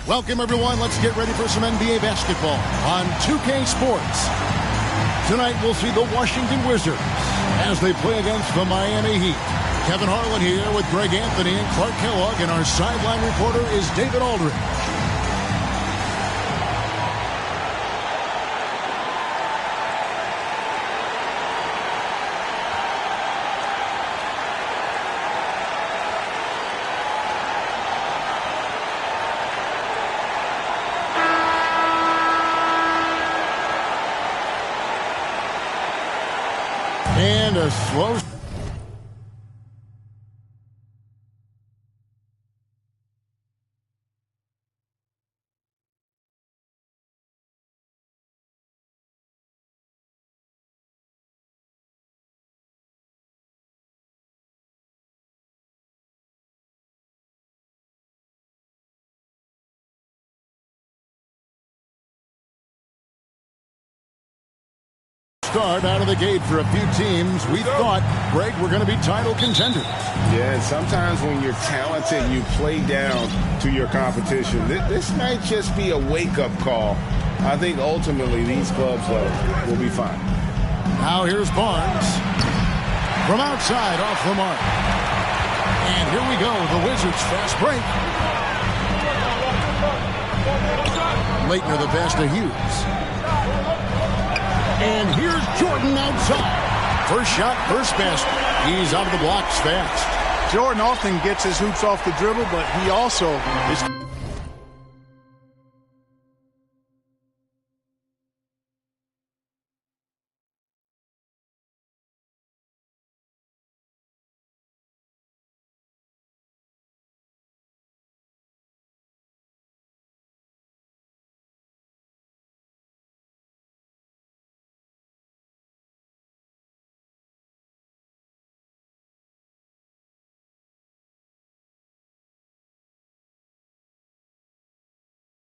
Welcome, everyone. Let's get ready for some NBA basketball on 2K Sports. Tonight, we'll see the Washington Wizards as they play against the Miami Heat. Kevin Harlan here with Greg Anthony and Clark Kellogg, and our sideline reporter is David Aldridge. And a slow... start out of the gate for a few teams. We thought, Greg, we're going to be title contenders. Yeah, and sometimes when you're talented, you play down to your competition. This might just be a wake-up call. I think ultimately these clubs, though, will be fine. Now here's Barnes. From outside, off the mark. And here we go, the Wizards fast break. Leitner the pass to Hughes. And here's Jordan outside. First shot, first basket. He's out of the blocks fast. Jordan often gets his hoops off the dribble, but he also is...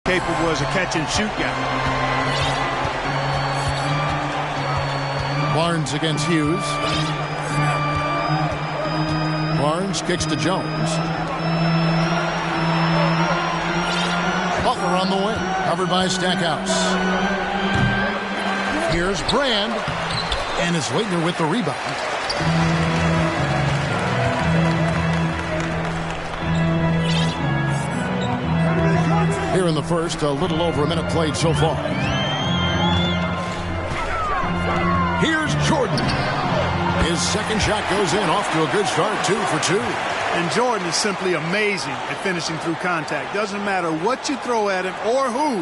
capable as a catch-and-shoot guy. Barnes against Hughes. Barnes kicks to Jones. Butler on the wing, covered by Stackhouse. Here's Brand, and it's Leitner with the rebound. Here in the first, a little over a minute played so far. Here's Jordan. His second shot goes in, off to a good start, 2 for 2. And Jordan is simply amazing at finishing through contact. Doesn't matter what you throw at him or who,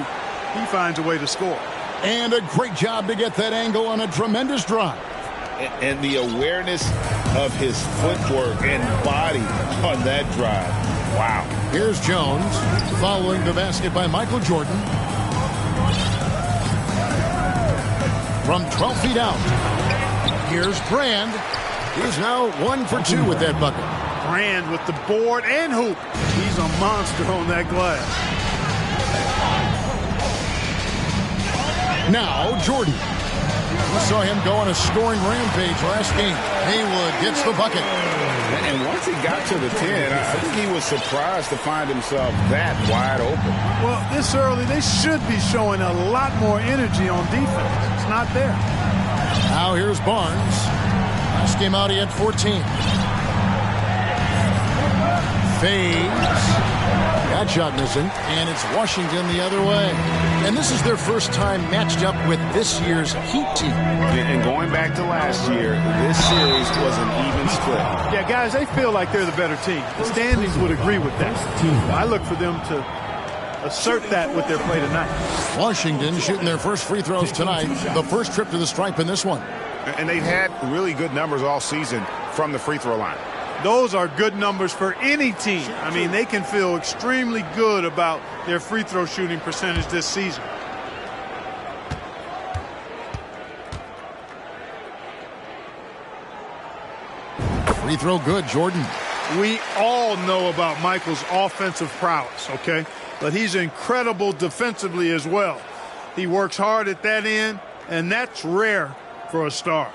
he finds a way to score. And a great job to get that angle on a tremendous drive. And the awareness of his footwork and body on that drive. Wow. Here's Jones, following the basket by Michael Jordan. From 12 feet out. Here's Brand. He's now 1 for 2 with that bucket. Brand with the board and hoop. He's a monster on that glass. Now Jordan. We saw him go on a scoring rampage last game. Haywood gets the bucket. And once he got to the 10, I think he was surprised to find himself that wide open. Well, this early, they should be showing a lot more energy on defense. It's not there. Now here's Barnes. Last game out, he had 14. Fades. That shot missing, and it's Washington the other way. And this is their first time matched up with this year's Heat team. And going back to last year, this series was an even split. Yeah, guys, they feel like they're the better team. The standings would agree with that. I look for them to assert that with their play tonight. Washington shooting their first free throws tonight. The first trip to the stripe in this one. And they've had really good numbers all season from the free throw line. Those are good numbers for any team. I mean, they can feel extremely good about their free throw shooting percentage this season. Free throw good, Jordan. We all know about Michael's offensive prowess, okay? But he's incredible defensively as well. He works hard at that end, and that's rare for a star.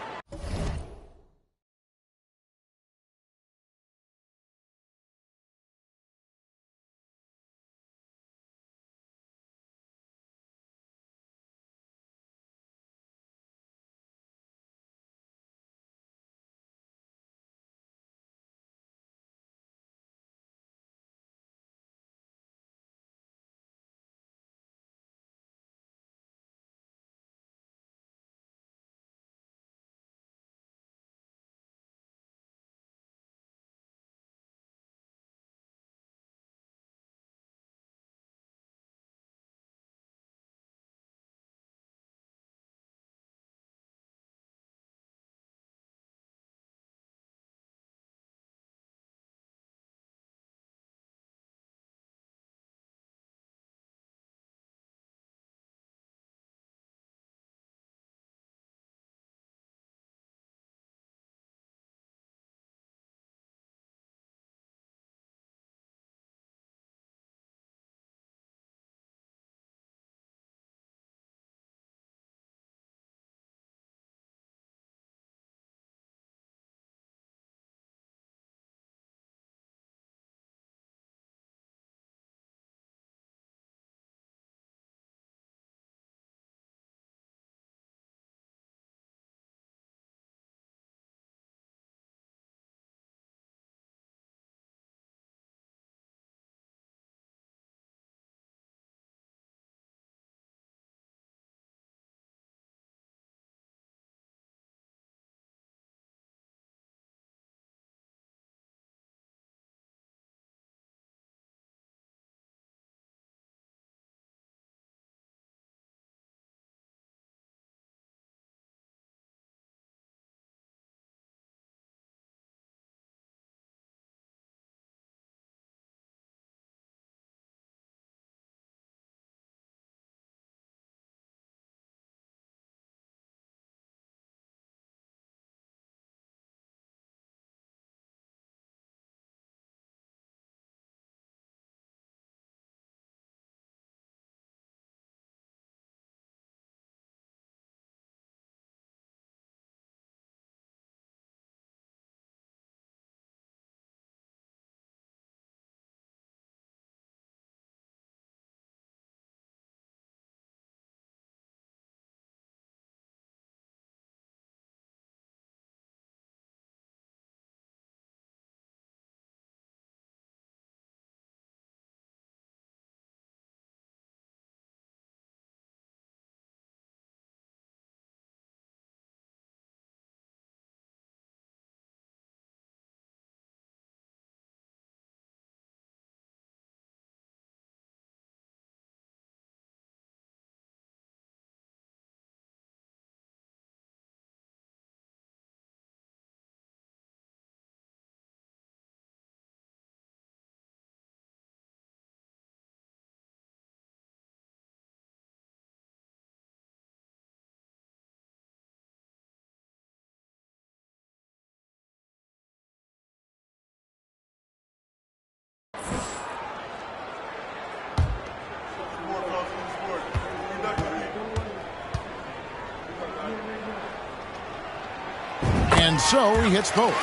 And so he hits both.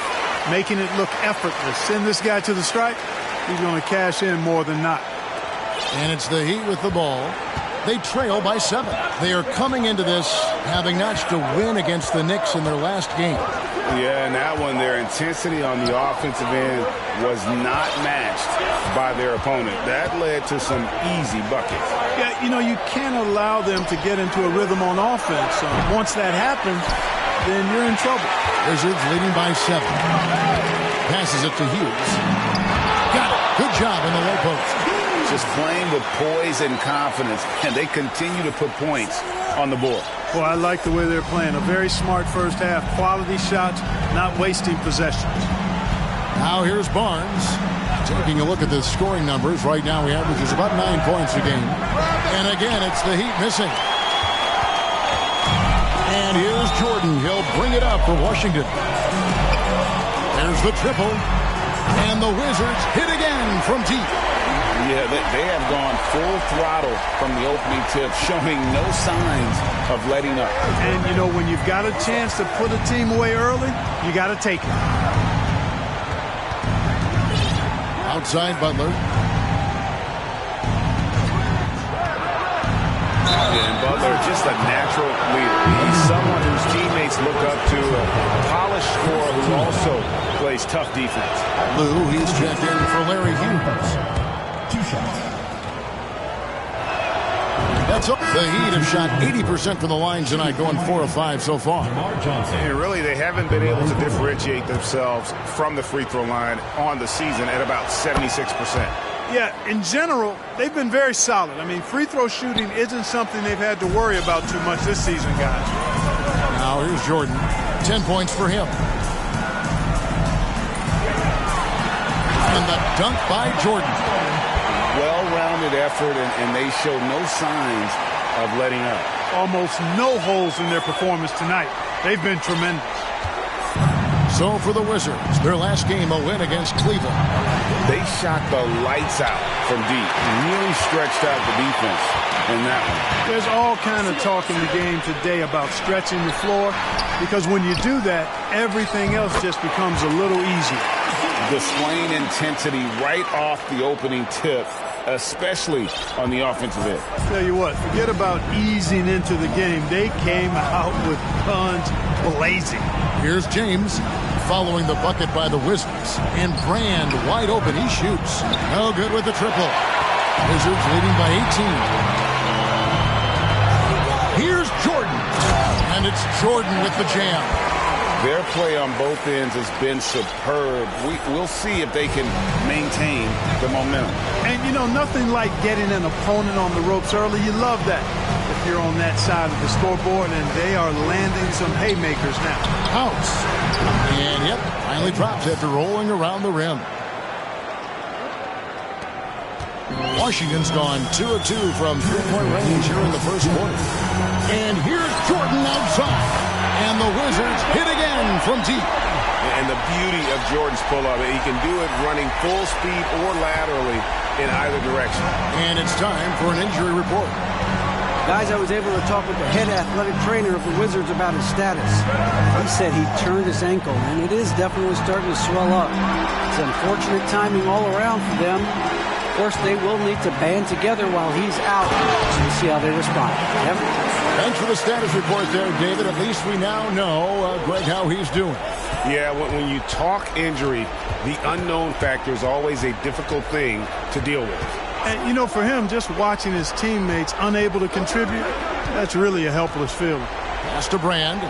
Making it look effortless. Send this guy to the stripe. He's going to cash in more than not. And it's the Heat with the ball. They trail by 7. They are coming into this having notched a win against the Knicks in their last game. Yeah, and that one, their intensity on the offensive end was not matched by their opponent. That led to some easy buckets. Yeah, you know, you can't allow them to get into a rhythm on offense. Once that happens, then you're in trouble. Wizards leading by 7. Passes it to Hughes. Got it. Good job in the low post. Just playing with poise and confidence, and they continue to put points on the board. Well, I like the way they're playing. A very smart first half. Quality shots, not wasting possessions. Now here's Barnes. Taking a look at the scoring numbers. Right now he averages about 9 points a game. And again, it's the Heat missing. And here's Jordan. He'll bring it up for Washington. There's the triple. And the Wizards hit again from deep. Yeah, they have gone full throttle from the opening tip, showing no signs of letting up. And, you know, when you've got a chance to put a team away early, you got to take it. Outside Butler. And Butler, just a natural leader. He's someone whose teammates look up to, a polished scorer who also plays tough defense. Lou, he's checked in for Larry Hughes. 2 shots. That's up. The Heat have shot 80% from the line tonight, going 4 of 5 so far. And really, they haven't been able to differentiate themselves from the free throw line on the season at about 76%. Yeah, in general, they've been very solid. I mean, free throw shooting isn't something they've had to worry about too much this season, guys. Now here's Jordan. 10 points for him. And the dunk by Jordan. Well-rounded effort, and they show no signs of letting up. Almost no holes in their performance tonight. They've been tremendous. So for the Wizards, their last game a win against Cleveland. They shot the lights out from deep. Really stretched out the defense in that one. There's all kind of talk in the game today about stretching the floor, because when you do that, everything else just becomes a little easier. Displaying intensity right off the opening tip, especially on the offensive end. Tell you what, forget about easing into the game. They came out with guns blazing. Here's James following the bucket by the Wizards. And Brand wide open. He shoots. No good with the triple. Wizards leading by 18. Here's Jordan. And it's Jordan with the jam. Their play on both ends has been superb. We'll see if they can maintain the momentum. And, you know, nothing like getting an opponent on the ropes early. You love that if you're on that side of the scoreboard, and they are landing some haymakers now. House. And, yep, finally drops after rolling around the rim. Washington's gone 2 of 2 from three-point range here in the first quarter. And here's Jordan outside. And the Wizards hit again from deep. And the beauty of Jordan's pull-up, he can do it running full speed or laterally in either direction. And it's time for an injury report. Guys, I was able to talk with the head athletic trainer of the Wizards about his status. He said he turned his ankle, and it is definitely starting to swell up. It's unfortunate timing all around for them. Of course, they will need to band together while he's out. So we'll see how they respond. Yep. Thanks for the status report there, David. At least we now know, Greg, how he's doing. Yeah, when you talk injury, the unknown factor is always a difficult thing to deal with. And, you know, for him, just watching his teammates unable to contribute, that's really a helpless feeling. Pass to Brand.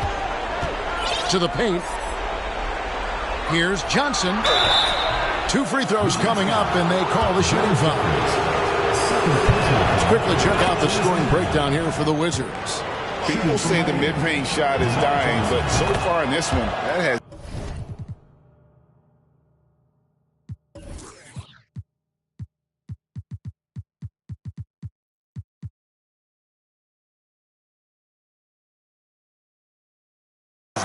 To the paint. Here's Johnson. 2 free throws coming up, and they call the shooting foul. Let's quickly check out the scoring breakdown here for the Wizards. People say the mid-range shot is dying, but so far in this one, that has...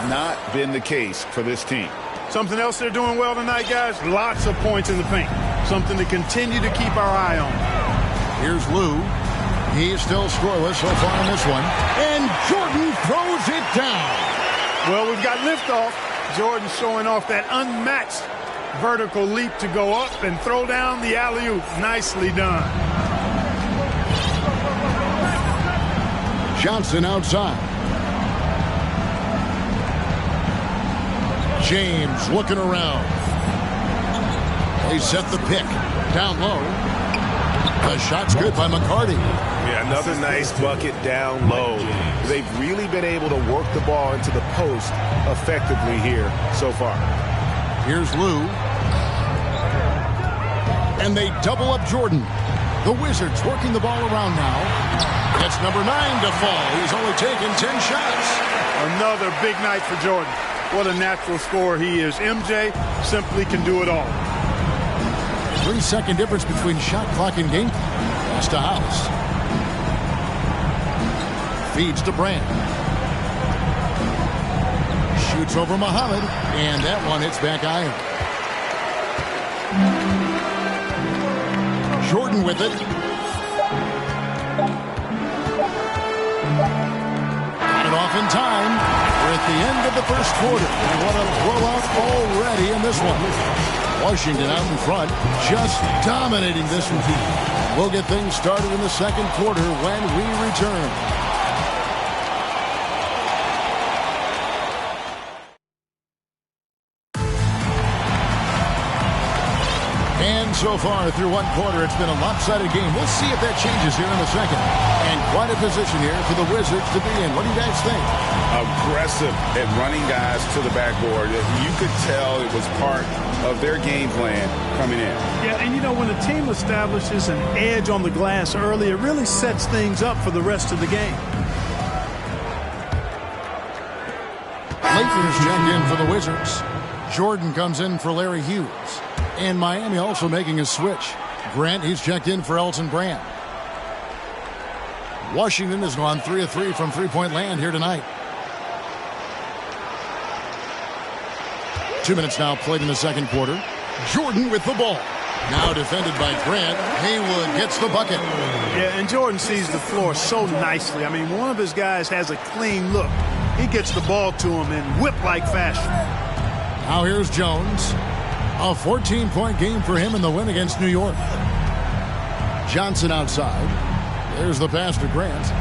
not been the case for this team. Something else they're doing well tonight, guys, lots of points in the paint. Something to continue to keep our eye on. Here's Lou. He's still scoreless so far in this one. And Jordan throws it down. Well, we've got liftoff. Jordan showing off that unmatched vertical leap to go up and throw down the alley-oop. Nicely done. Johnson outside. James looking around. They set the pick. Down low. The shot's good by McCarty. Yeah, another nice bucket down low. They've really been able to work the ball into the post effectively here so far. Here's Lou. And they double up Jordan. The Wizards working the ball around now. That's number 9 to fall. He's only taken 10 shots. Another big night for Jordan. What a natural scorer he is. MJ simply can do it all. 3-second difference between shot clock and game clock. Pass to House. Feeds to Brand. Shoots over Muhammad. And that one hits back iron. Jordan with it. Got it off in time. We're at the end of the first quarter. And what a blowout already in this one. Washington out in front, just dominating this one. We'll get things started in the second quarter when we return. And so far through one quarter, it's been a lopsided game. We'll see if that changes here in the second. And quite a position here for the Wizards to be in. What do you guys think? Aggressive at running guys to the backboard. You could tell it was part of their game plan coming in. Yeah, and you know, when a team establishes an edge on the glass early, it really sets things up for the rest of the game. Lakers checked in for the Wizards. Jordan comes in for Larry Hughes. And Miami also making a switch. Grant, he's checked in for Elton Brand. Washington has gone 3 of 3 from three-point land here tonight. 2 minutes now played in the second quarter. Jordan with the ball. Now defended by Grant. Haywood gets the bucket. Yeah, and Jordan sees the floor so nicely. I mean, one of his guys has a clean look. He gets the ball to him in whip-like fashion. Now here's Jones. A 14-point game for him in the win against New York. Johnson outside. There's the pass to Grant.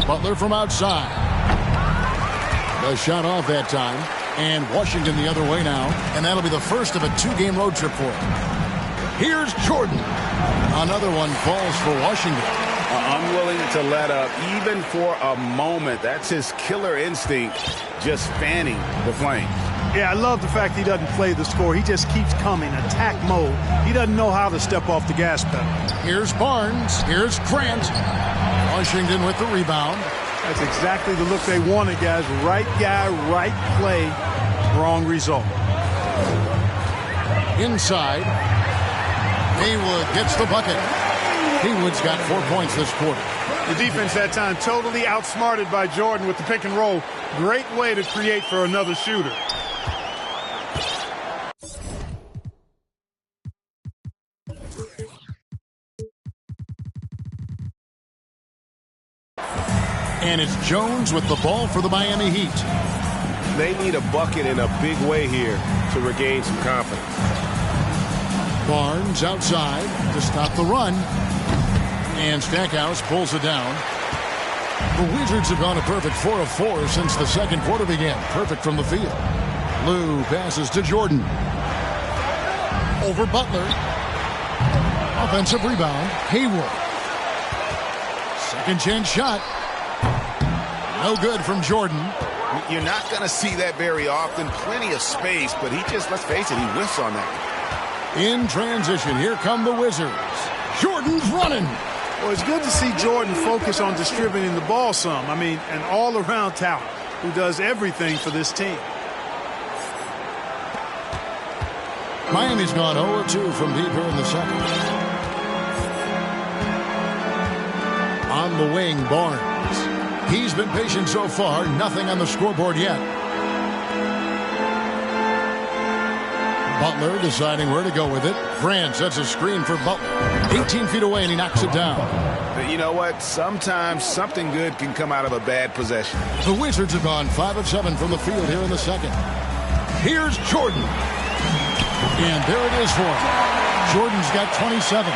Butler from outside. The shot off that time. And Washington the other way now. And that'll be the first of a 2-game road trip for him. Here's Jordan. Another one falls for Washington. Unwilling to let up even for a moment. That's his killer instinct, just fanning the flame. Yeah, I love the fact he doesn't play the score. He just keeps coming, attack mode. He doesn't know how to step off the gas pedal. Here's Barnes. Here's Grant. Washington with the rebound. That's exactly the look they wanted, guys. Right guy, right play, wrong result. Inside. Haywood gets the bucket. Haywood's got 4 points this quarter. The defense that time totally outsmarted by Jordan with the pick and roll. Great way to create for another shooter. And it's Jones with the ball for the Miami Heat. They need a bucket in a big way here to regain some confidence. Barnes outside to stop the run. And Stackhouse pulls it down. The Wizards have gone a perfect 4 of 4 since the second quarter began. Perfect from the field. Lou passes to Jordan. Over Butler. Offensive rebound. Haywood. Second chance shot. No good from Jordan. You're not going to see that very often. Plenty of space, but he just, let's face it, he whiffs on that. In transition, here come the Wizards. Jordan's running. Well, it's good to see Jordan focus on distributing the ball some. I mean, an all-around talent who does everything for this team. Miami's gone 0-2 from deep here in the second. On the wing, Barnes. He's been patient so far. Nothing on the scoreboard yet. Butler deciding where to go with it. Grant sets a screen for Butler. 18 feet away, and he knocks it down. You know what? Sometimes something good can come out of a bad possession. The Wizards have gone 5 of 7 from the field here in the second. Here's Jordan. And there it is for him. Jordan's got 27.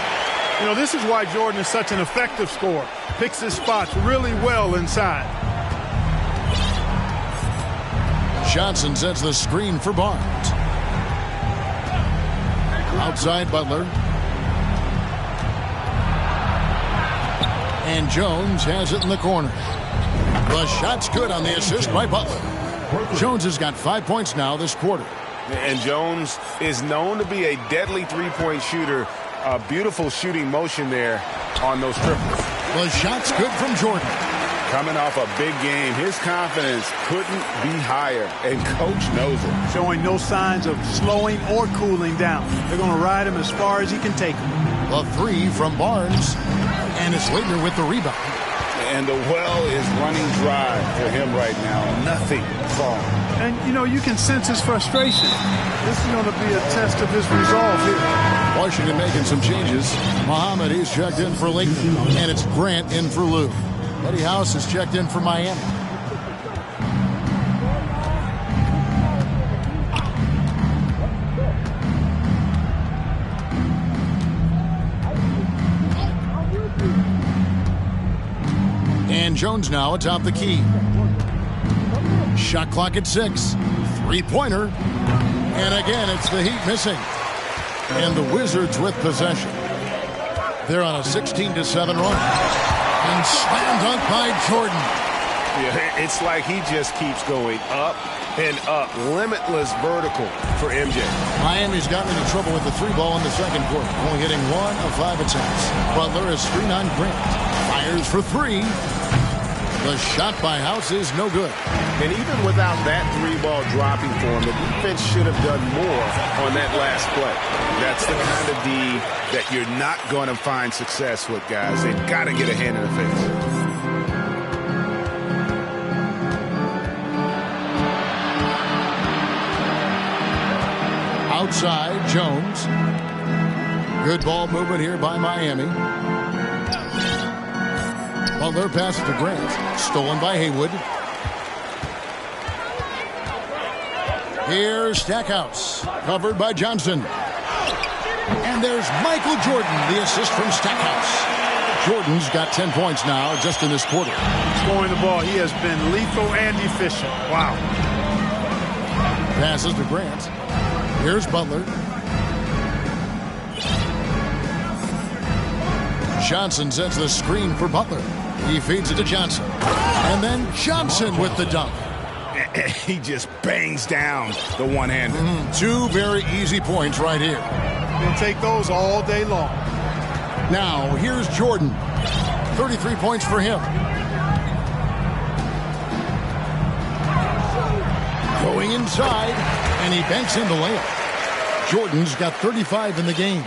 You know, this is why Jordan is such an effective scorer. Picks his spots really well inside. Johnson sets the screen for Barnes. Outside Butler. And Jones has it in the corner. The shot's good on the assist by Butler. Jones has got 5 points now this quarter. And Jones is known to be a deadly three-point shooter. A beautiful shooting motion there on those triples. The shot's good from Jordan. Coming off a big game, his confidence couldn't be higher, and coach knows it. Showing no signs of slowing or cooling down. They're going to ride him as far as he can take him. The three from Barnes. And it's Slater with the rebound. And the well is running dry for him right now. Nothing falling. And, you know, you can sense his frustration. This is going to be a test of his resolve here. Washington making some changes. Muhammad is checked in for Layton. And it's Grant in for Lou. Eddie House is checked in for Miami. And Jones now atop the key. Shot clock at 6. Three-pointer. And again, it's the Heat missing. And the Wizards with possession. They're on a 16-7 run. And slam dunk by Jordan. Yeah, it's like he just keeps going up and up. Limitless vertical for MJ. Miami's gotten into trouble with the three ball in the second quarter. Only hitting 1 of 5 attempts. Butler is screen on Grant. Fires for 3. The shot by House is no good. And even without that three ball dropping for him, the defense should have done more on that last play. That's the kind of D that you're not going to find success with, guys. They've got to get a hand in the face. Outside, Jones. Good ball movement here by Miami. Butler passes to Grant. Stolen by Haywood. Here's Stackhouse. Covered by Johnson. And there's Michael Jordan, the assist from Stackhouse. Jordan's got 10 points now just in this quarter. Scoring the ball, he has been lethal and efficient. Wow. Passes to Grant. Here's Butler. Johnson sets the screen for Butler. He feeds it to Johnson. And then Johnson with the dunk. He just bangs down the one-hander. 2 very easy points right here. He'll take those all day long. Now, here's Jordan. 33 points for him. Going inside, and he banks in the layup. Jordan's got 35 in the game.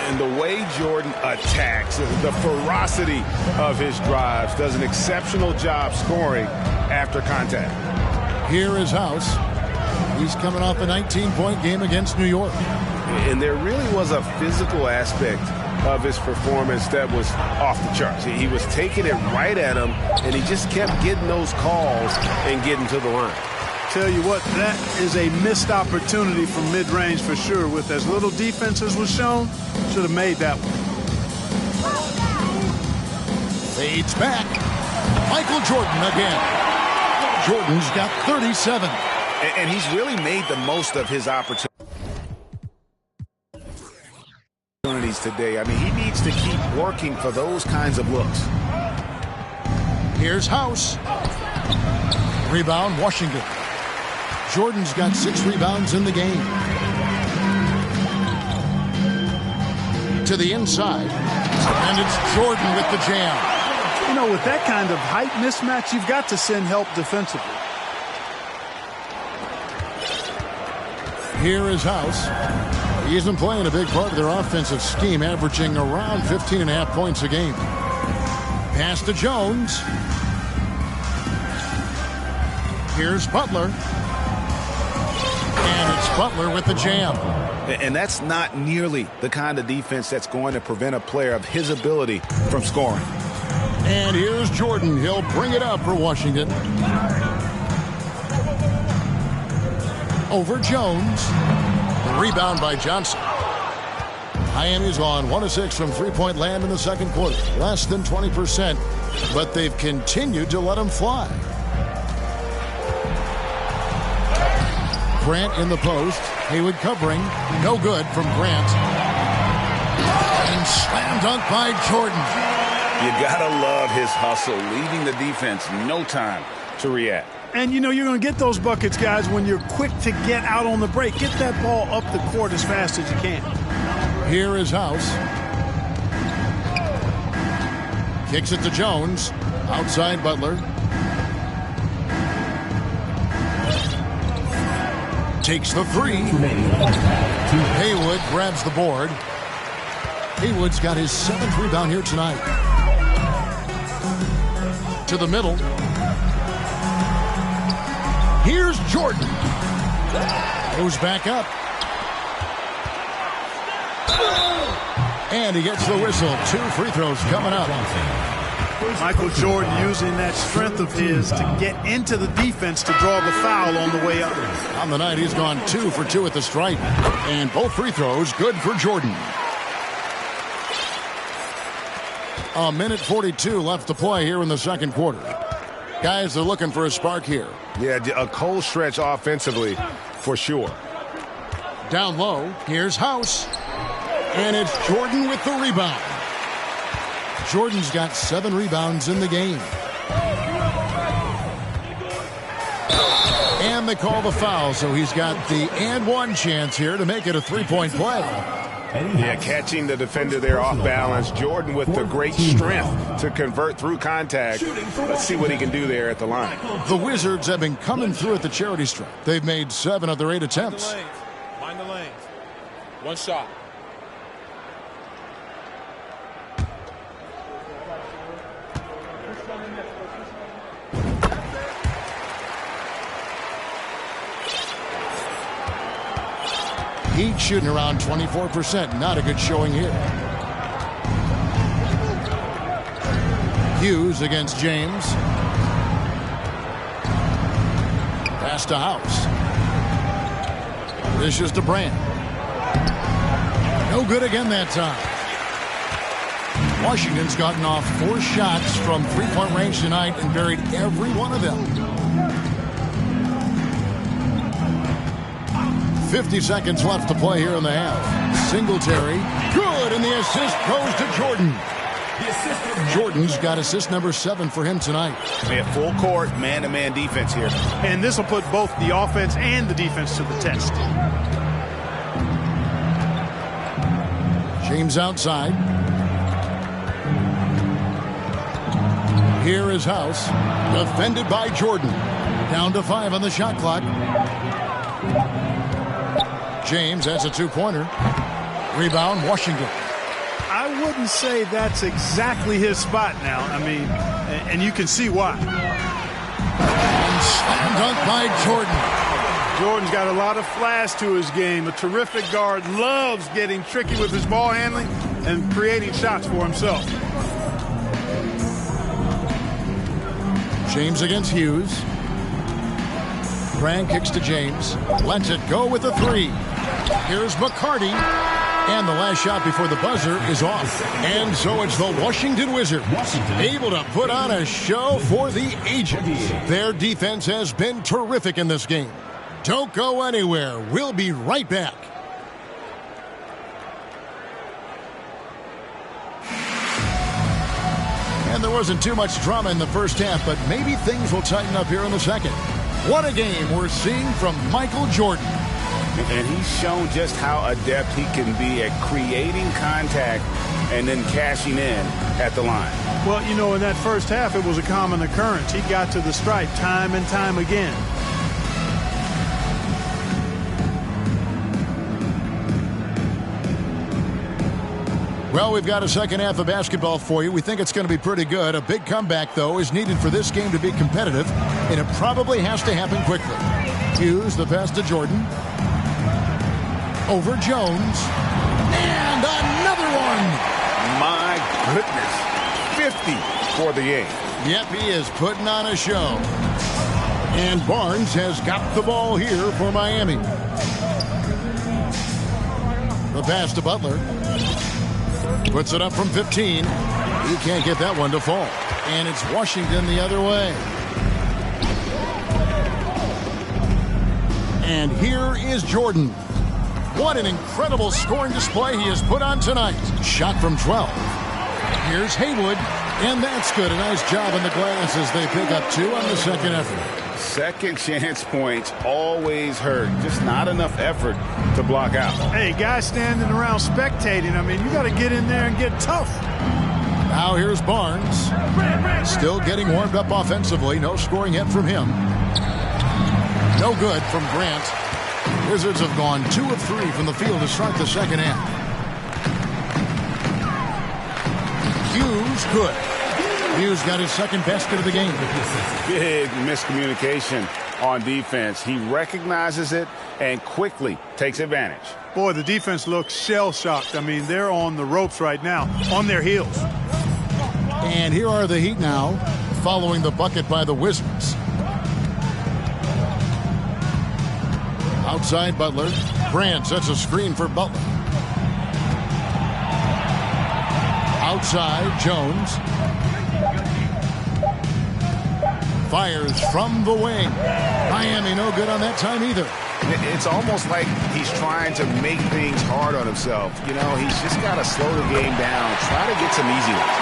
And the way Jordan attacks, the ferocity of his drives, does an exceptional job scoring after contact. Here is House. He's coming off a 19-point game against New York. And there really was a physical aspect of his performance that was off the charts. He was taking it right at him, and he just kept getting those calls and getting to the line. Tell you what, that is a missed opportunity from mid-range for sure. With as little defense as was shown, should have made that one. Fades back. Michael Jordan again. Jordan's got 37. And he's really made the most of his opportunities today. I mean, he needs to keep working for those kinds of looks. Here's House. Rebound, Washington. Jordan's got 6 rebounds in the game. To the inside. And it's Jordan with the jam. You know, with that kind of height mismatch, you've got to send help defensively. Here is House. He isn't playing a big part of their offensive scheme, averaging around 15.5 points a game. Pass to Jones. Here's Butler. And it's Butler with the jam. And that's not nearly the kind of defense that's going to prevent a player of his ability from scoring. And here's Jordan. He'll bring it up for Washington. Over Jones. The rebound by Johnson. Miami's on 1 of 6 from three-point land in the second quarter. Less than 20%, but they've continued to let them fly. Grant in the post. Haywood covering. No good from Grant. And slam dunk by Jordan. You gotta love his hustle, leaving the defense no time to react. And, you know, you're going to get those buckets, guys, when you're quick to get out on the break. Get that ball up the court as fast as you can. Here is House. Kicks it to Jones. Outside Butler. Takes the three. Haywood grabs the board. Haywood's got his 7th rebound here tonight. To the middle. Here's Jordan. Goes back up. And he gets the whistle. 2 free throws coming up. Michael Jordan using that strength of his to get into the defense to draw the foul on the way up. On the night, he's gone 2 for 2 at the stripe. And both free throws good for Jordan. A minute 42 left to play here in the second quarter. Guys, they're looking for a spark here. Yeah, a cold stretch offensively for sure. Down low, here's House. And it's Jordan with the rebound. Jordan's got 7 rebounds in the game. And they call the foul, so he's got the and one chance here to make it a 3-point play. Yeah, catching the defender there off balance. Jordan with the great strength to convert through contact. Let's see what he can do there at the line. The Wizards have been coming through at the charity stripe. They've made 7 of their 8 attempts. Mind the lanes. One shot. Heat shooting around 24%. Not a good showing here. Hughes against James. Pass to House. This is to Brand. No good again that time. Washington's gotten off 4 shots from three-point range tonight and buried every one of them. 50 seconds left to play here in the half. Singletary, good, and the assist goes to Jordan. Jordan's got assist number 7 for him tonight. Man, full court, man-to-man defense here. And this will put both the offense and the defense to the test. James outside. Here is House. Defended by Jordan. Down to 5 on the shot clock. James has a 2-pointer. Rebound, Washington. I wouldn't say that's exactly his spot now. I mean, and you can see why. And slam dunk by Jordan. Jordan's got a lot of flash to his game. A terrific guard, loves getting tricky with his ball handling and creating shots for himself. James against Hughes. Brand kicks to James. Lets it go with a 3. Here's McCarty. And the last shot before the buzzer is off. And so it's the Washington Wizards able to put on a show for the ages. Their defense has been terrific in this game. Don't go anywhere. We'll be right back. And there wasn't too much drama in the first half, but maybe things will tighten up here in the second. What a game we're seeing from Michael Jordan. And he's shown just how adept he can be at creating contact and then cashing in at the line. Well, you know, in that first half, it was a common occurrence. He got to the stripe time and time again. Well, we've got a second half of basketball for you. We think it's going to be pretty good. A big comeback, though, is needed for this game to be competitive, and it probably has to happen quickly. Hughes, the pass to Jordan. Over Jones. And another one. My goodness. 50 for the game. Yep, he is putting on a show. And Barnes has got the ball here for Miami. The pass to Butler. Puts it up from 15. He can't get that one to fall. And it's Washington the other way. And here is Jordan. What an incredible scoring display he has put on tonight. Shot from 12. Here's Haywood. And that's good. A nice job on the glass as they pick up 2 on the second effort. Second chance points always hurt. Just not enough effort to block out. Hey, guys standing around spectating. I mean, you got to get in there and get tough. Now here's Barnes. Still getting warmed up offensively. No scoring yet from him. No good from Grant. Wizards have gone 2 of 3 from the field to start the second half. Hughes good. Hughes got his second basket of the game. Big miscommunication on defense. He recognizes it and quickly takes advantage. Boy, the defense looks shell-shocked. I mean, they're on the ropes right now, on their heels. And here are the Heat now, following the bucket by the Wizards. Outside Butler. Grant sets a screen for Butler. Outside Jones. Fires from the wing. Miami no good on that time either. It's almost like he's trying to make things hard on himself. You know, he's just got to slow the game down. Try to get some easy ones.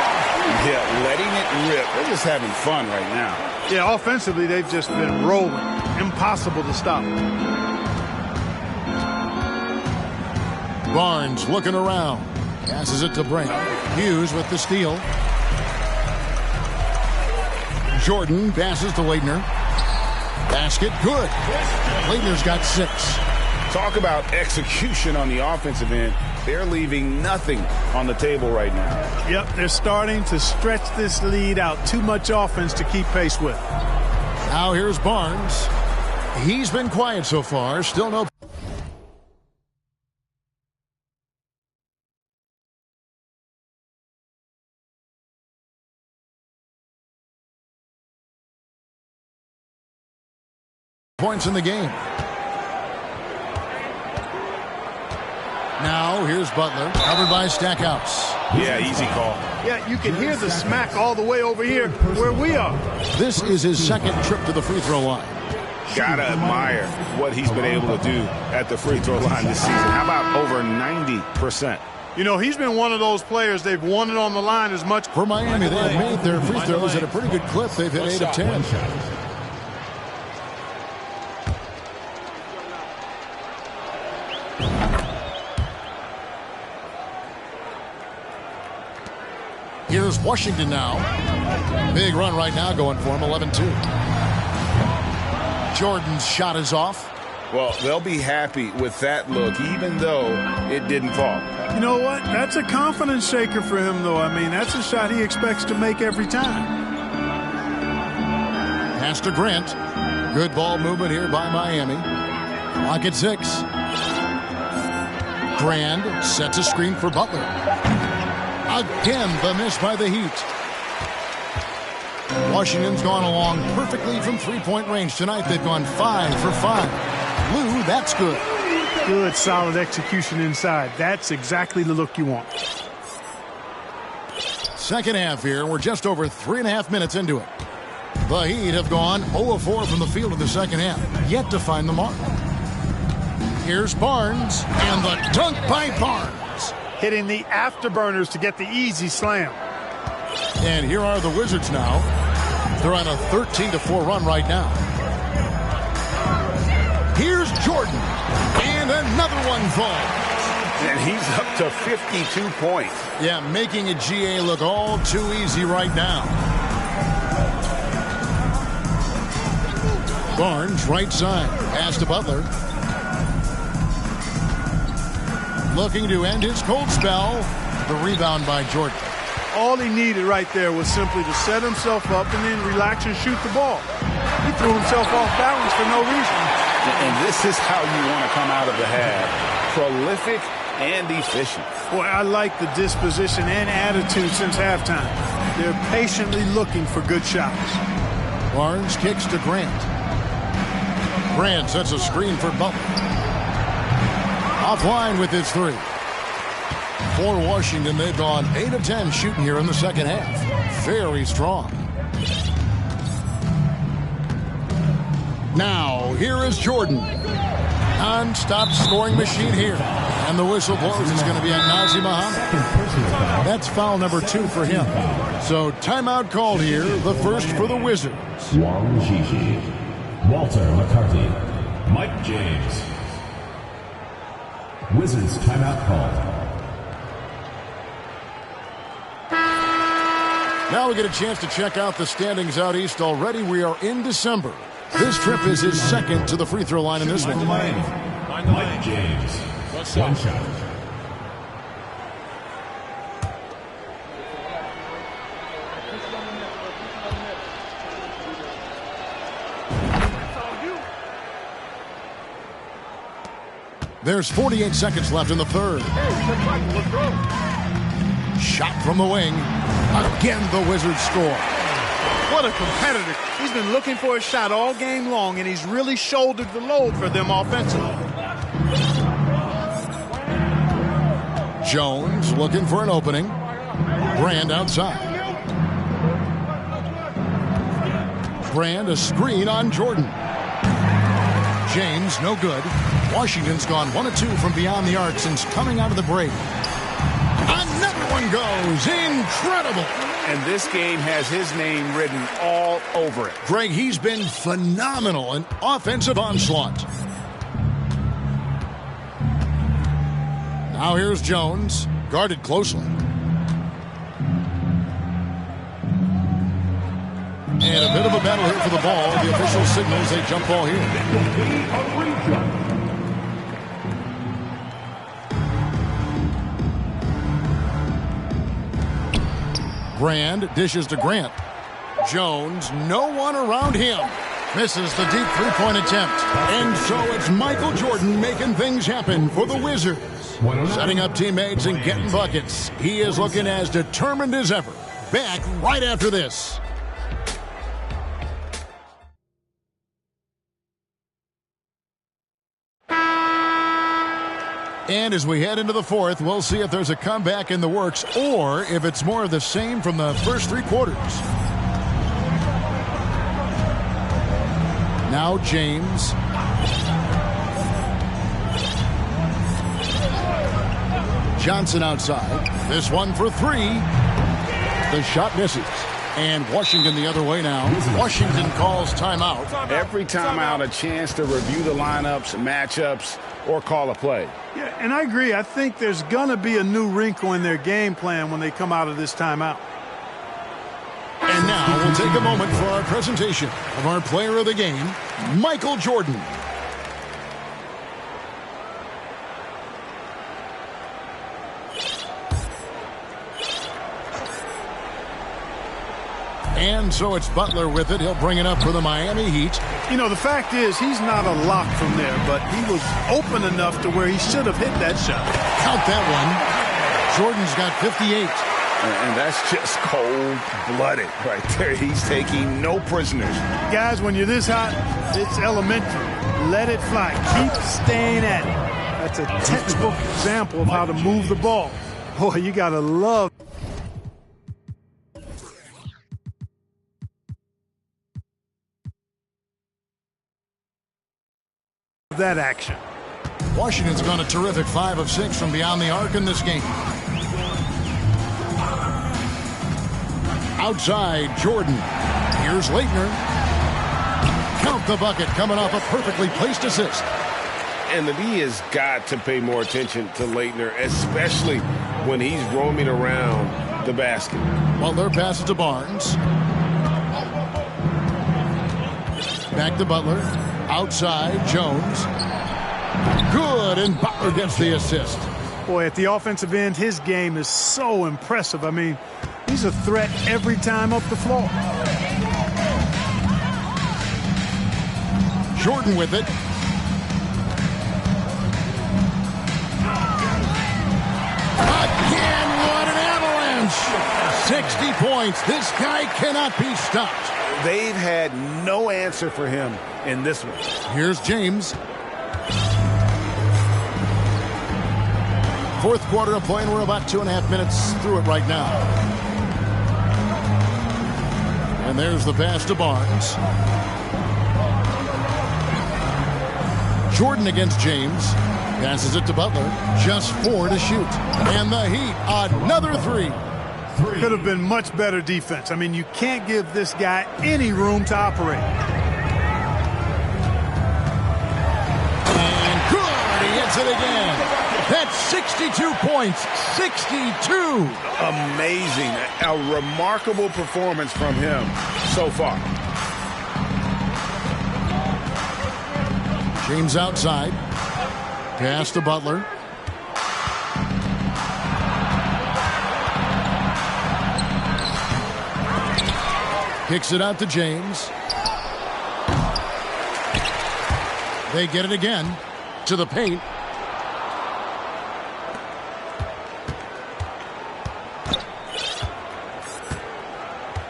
Yeah, letting it rip. They're just having fun right now. Yeah, offensively, they've just been rolling. Impossible to stop. Barnes looking around. Passes it to Brent. Hughes with the steal. Jordan passes to Leitner. Basket good. Leitner's got 6. Talk about execution on the offensive end. They're leaving nothing on the table right now. Yep, they're starting to stretch this lead out. Too much offense to keep pace with. Now here's Barnes. He's been quiet so far. Still no. Points in the game. Now here's Butler, covered by Stackhouse. Yeah, easy call. Yeah, you can hear the smack all the way over here where we are. This is his second trip to the free throw line. Gotta admire what he's been able to do at the free throw line this season. How about over 90%? You know, he's been one of those players. They've won it on the line as much. For Miami, they have made their free throws at a pretty good clip. They've hit 8 of 10. Here's Washington now. Big run right now going for him, 11-2. Jordan's shot is off. Well, they'll be happy with that look, even though it didn't fall. You know what? That's a confidence shaker for him, though. I mean, that's a shot he expects to make every time. Pass to Grant. Good ball movement here by Miami. Clock at 6. Grant sets a screen for Butler. Again, the miss by the Heat. Washington's gone along perfectly from three-point range tonight. They've gone 5 for 5. Lou, that's good. Good, solid execution inside. That's exactly the look you want. Second half here. We're just over 3.5 minutes into it. The Heat have gone 0 of 4 from the field in the second half. Yet to find the mark. Here's Barnes, and the dunk by Barnes. Hitting the afterburners to get the easy slam. And here are the Wizards now. They're on a 13-4 run right now. Here's Jordan. And another one falls. And he's up to 52 points. Yeah, making a GA look all too easy right now. Barnes, right side. Pass to Butler. Looking to end his cold spell. The rebound by Jordan. All he needed right there was simply to set himself up and then relax and shoot the ball. He threw himself off balance for no reason. And this is how you want to come out of the half. prolific and efficient. Boy, I like the disposition and attitude since halftime. They're patiently looking for good shots. Barnes kicks to Grant. Grant sets a screen for Butler. Offline with his three. For Washington, they've gone 8 of 10 shooting here in the second half. Very strong. Now, here is Jordan. Non-stop scoring machine here. And the whistle blows. It's going to be at Nazir Muhammad. That's foul number 2 for him. So timeout called here, the first for the Wizards. Wang Gigi, Walter McCarthy, Mike James. Wizards timeout called. Now we get a chance to check out the standings out east already. We are in December. This trip is his second to the free throw line in this one. Mike James, one shot. There's 48 seconds left in the third. Shot from the wing. Again, the Wizards score. What a competitor. He's been looking for a shot all game long, and he's really shouldered the load for them offensively. Jones looking for an opening. Brand outside. Brand a screen on Jordan. James no good. Washington's gone 1 of 2 from beyond the arc since coming out of the break. Another one goes. Incredible. And this game has his name written all over it. Greg, he's been phenomenal in offensive onslaught. Now here's Jones, guarded closely. And a bit of a battle here for the ball. The official signals a jump ball here. Brand dishes to Grant. Jones, no one around him. Misses the deep three-point attempt. And so it's Michael Jordan making things happen for the Wizards. Setting up teammates and getting buckets. He is looking as determined as ever. Back right after this. And as we head into the fourth, we'll see if there's a comeback in the works or if it's more of the same from the first 3 quarters. Now James. Johnson outside. This one for 3. The shot misses. And Washington the other way now. Washington calls timeout. Every timeout, a chance to review the lineups, matchups, or call a play. Yeah, and I agree. I think there's going to be a new wrinkle in their game plan when they come out of this timeout. And now we'll take a moment for our presentation of our player of the game, Michael Jordan. And so it's Butler with it. He'll bring it up for the Miami Heat. You know, the fact is he's not a lock from there, but he was open enough to where he should have hit that shot. Count that one. Jordan's got 58. And that's just cold-blooded right there. He's taking no prisoners. Guys, when you're this hot, it's elementary. Let it fly. Keep staying at it. That's a textbook example of how to move the ball. Boy, you got to love that action. Washington's gone a terrific 5 of 6 from beyond the arc in this game. Outside, Jordan. Here's Leitner. Count the bucket, coming off a perfectly placed assist. And the D has got to pay more attention to Leitner, especially when he's roaming around the basket. Butler passes to Barnes. Back to Butler. Outside, Jones. Good, and Butler gets the assist. Boy, at the offensive end, his game is so impressive. I mean, he's a threat every time up the floor. Jordan with it. 60 points. This guy cannot be stopped. They've had no answer for him in this one. Here's James. Fourth quarter of play, and we're about 2.5 minutes through it right now. And there's the pass to Barnes. Jordan against James. Passes it to Butler. Just 4 to shoot. And the Heat, another 3. Could have been much better defense. I mean, you can't give this guy any room to operate. And good. He hits it again. That's 62 points. 62. Amazing. A remarkable performance from him so far. James outside. Pass to Butler. Kicks it out to James. They get it again to the paint.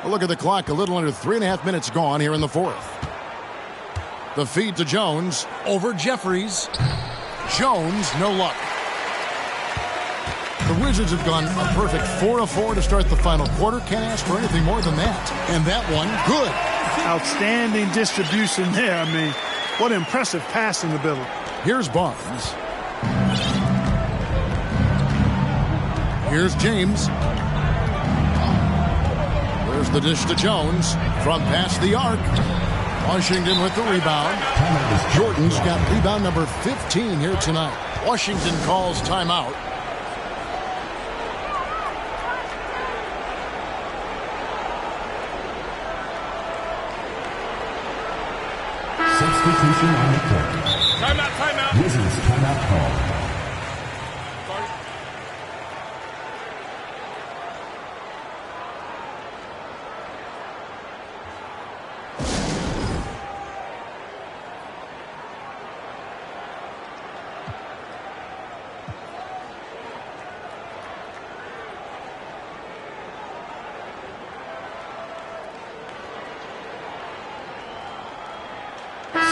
Look at the clock. A little under 3.5 minutes gone here in the fourth. The feed to Jones over Jeffries. Jones, no luck. The Wizards have gone a perfect 4 of 4 to start the final quarter. Can't ask for anything more than that. And that one, good. Outstanding distribution there. I mean, what impressive passing ability. Here's Barnes. Here's James. There's the dish to Jones from past the arc. Washington with the rebound. Jordan's got rebound number 15 here tonight. Washington calls timeout. Substitution on the court. Timeout. Wizards timeout call.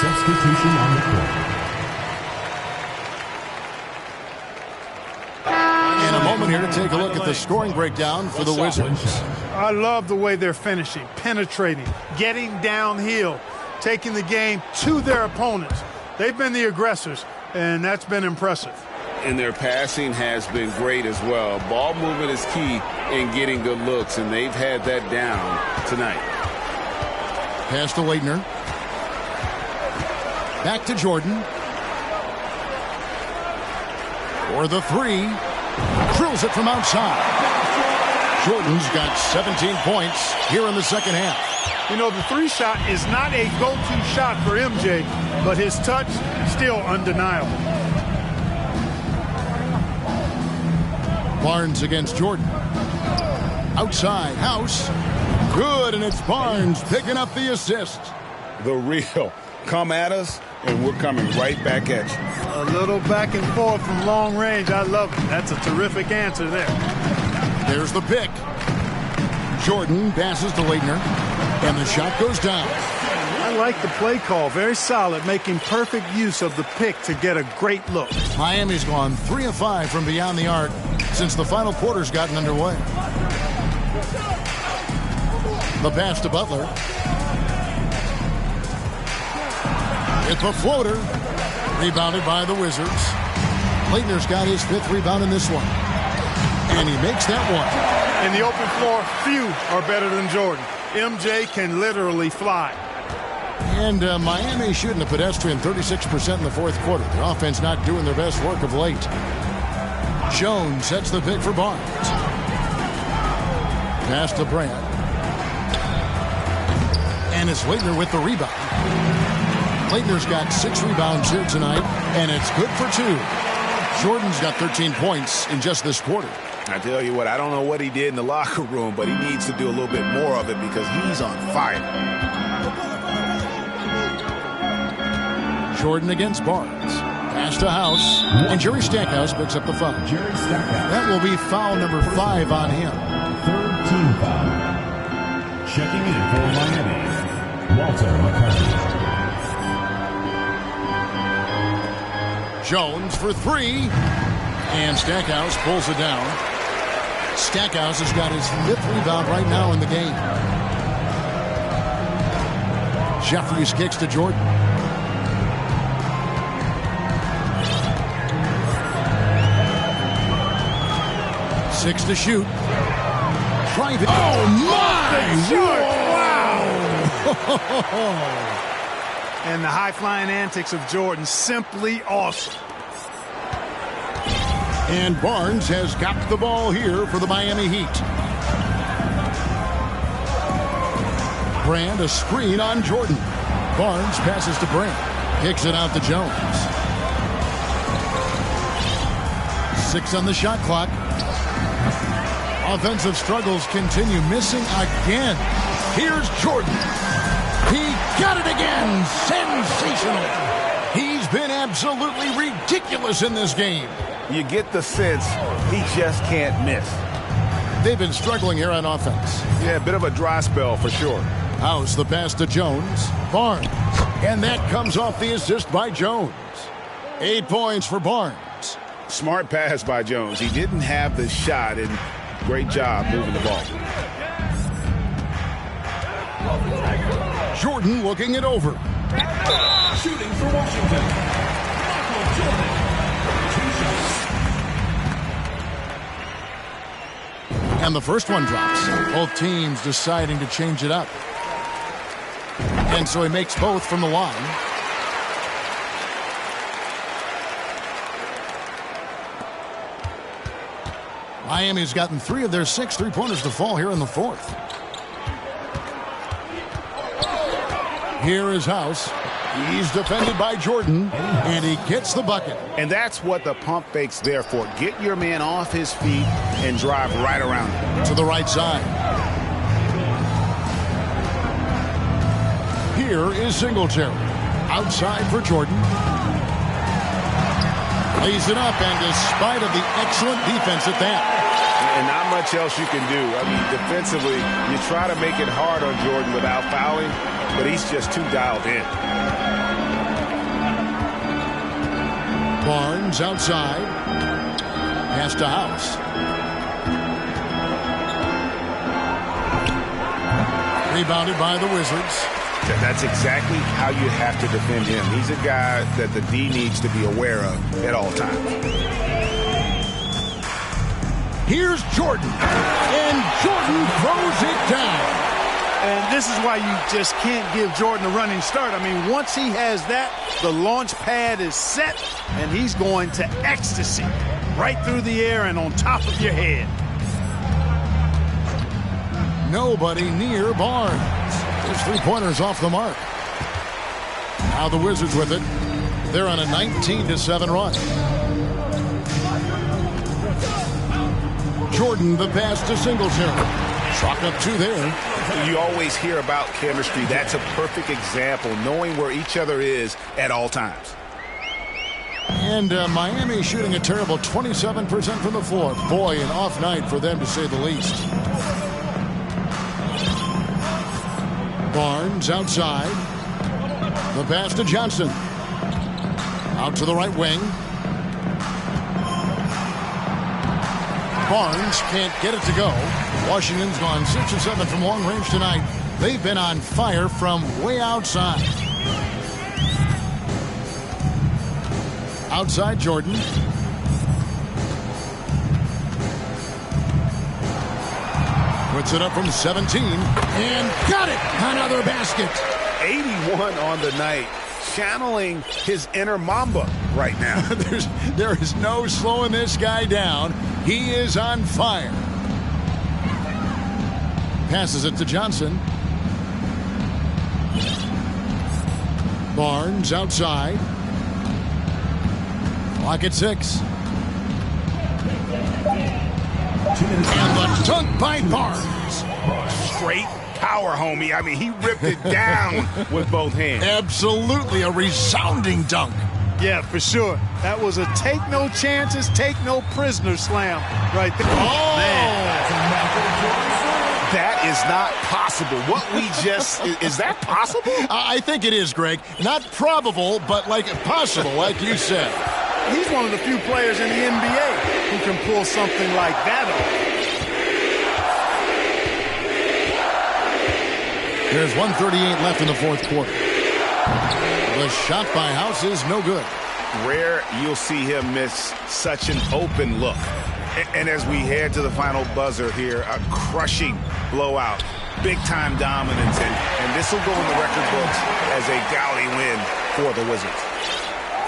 Substitution on the court. In a moment here to take a look at the scoring breakdown for the Wizards. I love the way they're finishing, penetrating, getting downhill, taking the game to their opponents. They've been the aggressors, and that's been impressive. And their passing has been great as well. Ball movement is key in getting good looks, and they've had that down tonight. Pass to Leitner. Back to Jordan. For the 3. Drills it from outside. Jordan's got 17 points here in the second half. You know, the 3 shot is not a go-to shot for MJ, but his touch still undeniable. Barnes against Jordan. Outside, House. Good, and it's Barnes picking up the assist. The real. Come at us, and we're coming right back at you. A little back and forth from long range. I love it. That's a terrific answer there. There's the pick. Jordan passes to Leitner, and the shot goes down. I like the play call. Very solid, making perfect use of the pick to get a great look. Miami's gone 3 of 5 from beyond the arc since the final quarter's gotten underway. The pass to Butler. It's a floater. Rebounded by the Wizards. Leitner's got his 5th rebound in this one. And he makes that one. In the open floor, few are better than Jordan. MJ can literally fly. And Miami shooting a pedestrian 36% in the fourth quarter. The offense not doing their best work of late. Jones sets the pick for Barnes. Pass to Brand. And it's Leitner with the rebound. Leitner's got 6 rebounds here tonight, and it's good for 2. Jordan's got 13 points in just this quarter. I tell you what, I don't know what he did in the locker room, but he needs to do a little bit more of it because he's on fire. Jordan against Barnes. Pass to House. And Jerry Stackhouse picks up the foul. That will be foul number 5 on him. Third team foul. Checking in for Miami, Walter McCarthy. Jones for three. And Stackhouse pulls it down. Stackhouse has got his 5th rebound right now in the game. Jeffries kicks to Jordan. Six to shoot. Drive it. Oh, my! Wow! And the high-flying antics of Jordan, simply awesome. And Barnes has got the ball here for the Miami Heat. Brand, a screen on Jordan. Barnes passes to Brand. Kicks it out to Jones. 6 on the shot clock. Offensive struggles continue. Missing again. Here's Jordan. He got it again. Sensational. He's been absolutely ridiculous in this game. You get the sense he just can't miss. They've been struggling here on offense. Yeah, a bit of a dry spell for sure. House the pass to Jones. Barnes. And that comes off the assist by Jones. 8 points for Barnes. Smart pass by Jones. He didn't have the shot, and great job moving the ball. Jordan looking it over. Shooting for Washington, Michael Jordan. And the first one drops. Both teams deciding to change it up. And so he makes both from the line. Miami's gotten 3 of their 6 3-pointers to fall here in the 4th. Here is House. He's defended by Jordan, and he gets the bucket. And that's what the pump fake's there for. Get your man off his feet and drive right around him. To the right side. Here is Singletary. Outside for Jordan. Lays it up, and despite of the excellent defense at that. And not much else you can do. I mean, defensively, you try to make it hard on Jordan without fouling, but he's just too dialed in. Barnes outside. Pass to House. Rebounded by the Wizards. That's exactly how you have to defend him. He's a guy that the D needs to be aware of at all times. Here's Jordan. And Jordan throws it down. And this is why you just can't give Jordan a running start. I mean, once he has that, the launch pad is set, and he's going to ecstasy right through the air and on top of your head. Nobody near Barnes. His 3-pointers off the mark. Now the Wizards with it. They're on a 19-7 run. Jordan, the pass to Singletary. Chalk up 2 there. You always hear about chemistry. That's a perfect example, knowing where each other is at all times. And Miami shooting a terrible 27% from the floor. Boy, an off night for them to say the least. Barnes outside. The pass to Johnson. Out to the right wing. Barnes can't get it to go. Washington's gone 6 of 7 from long range tonight. They've been on fire from way outside. Outside Jordan. Puts it up from 17 and got it. Another basket. 81 on the night. Channeling his inner Mynba right now. There is no slowing this guy down. He is on fire. Passes it to Johnson. Barnes outside. Clock at 6. And the dunk by Barnes. Straight power, homie. I mean, he ripped it down with both hands. Absolutely a resounding dunk. Yeah, for sure. That was a take no chances, take no prisoner slam right there. Oh! Man. That is not possible. What we just, is that possible? I think it is, Greg. Not probable, but like possible, like you said. He's one of the few players in the NBA who can pull something like that off. There's 1:38 left in the fourth quarter. The shot by House is no good. Rare you'll see him miss such an open look. And as we head to the final buzzer here, a crushing blowout, big-time dominance, and this will go in the record books as a gaudy win for the Wizards.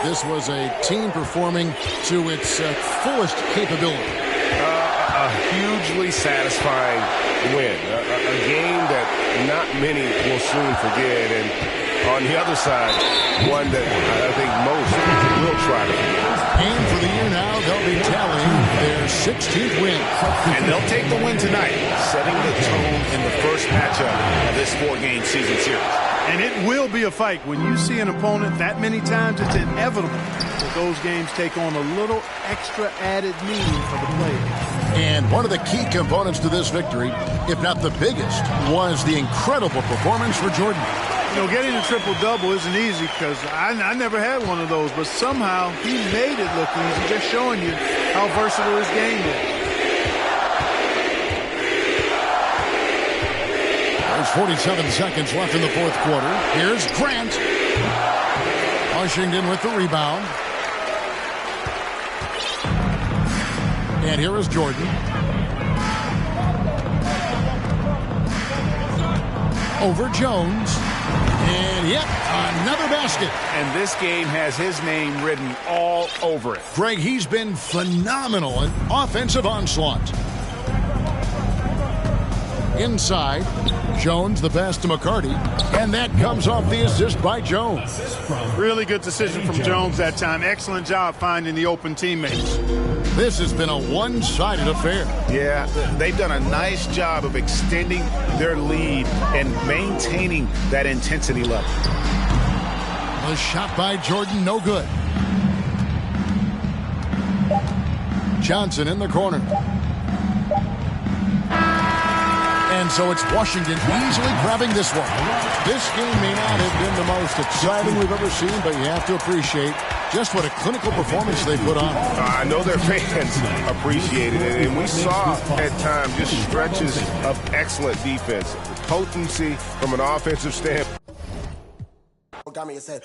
This was a team performing to its fullest capability. A hugely satisfying win, a game that not many will soon forget, and on the other side, one that I think most will try to forget. And for the year now, they'll be tallying their 16th win. And they'll take the win tonight, setting the tone in the first matchup of this 4-game season series. And it will be a fight. When you see an opponent that many times, it's inevitable that those games take on a little extra added meaning for the players. And one of the key components to this victory, if not the biggest, was the incredible performance for Jordan. You know, getting a triple-double isn't easy because I never had one of those, but somehow he made it look easy, just showing you how versatile his game is. There's 47 seconds left in the fourth quarter. Here's Grant. Washington with the rebound. And here is Jordan. Over Jones. And yep, another basket. And this game has his name written all over it. Greg, he's been phenomenal in offensive onslaught. Inside, Jones the pass to McCarty, and that comes off the assist by Jones. Really good decision from Jones that time. Excellent job finding the open teammates. This has been a one-sided affair. Yeah, they've done a nice job of extending their lead and maintaining that intensity level. The shot by Jordan, no good. Johnson in the corner. And so it's Washington easily grabbing this one. This game may not have been the most exciting we've ever seen, but you have to appreciate just what a clinical performance they put on. I know their fans appreciated it, and we saw at times just stretches of excellent defense, potency from an offensive standpoint. Got me, it said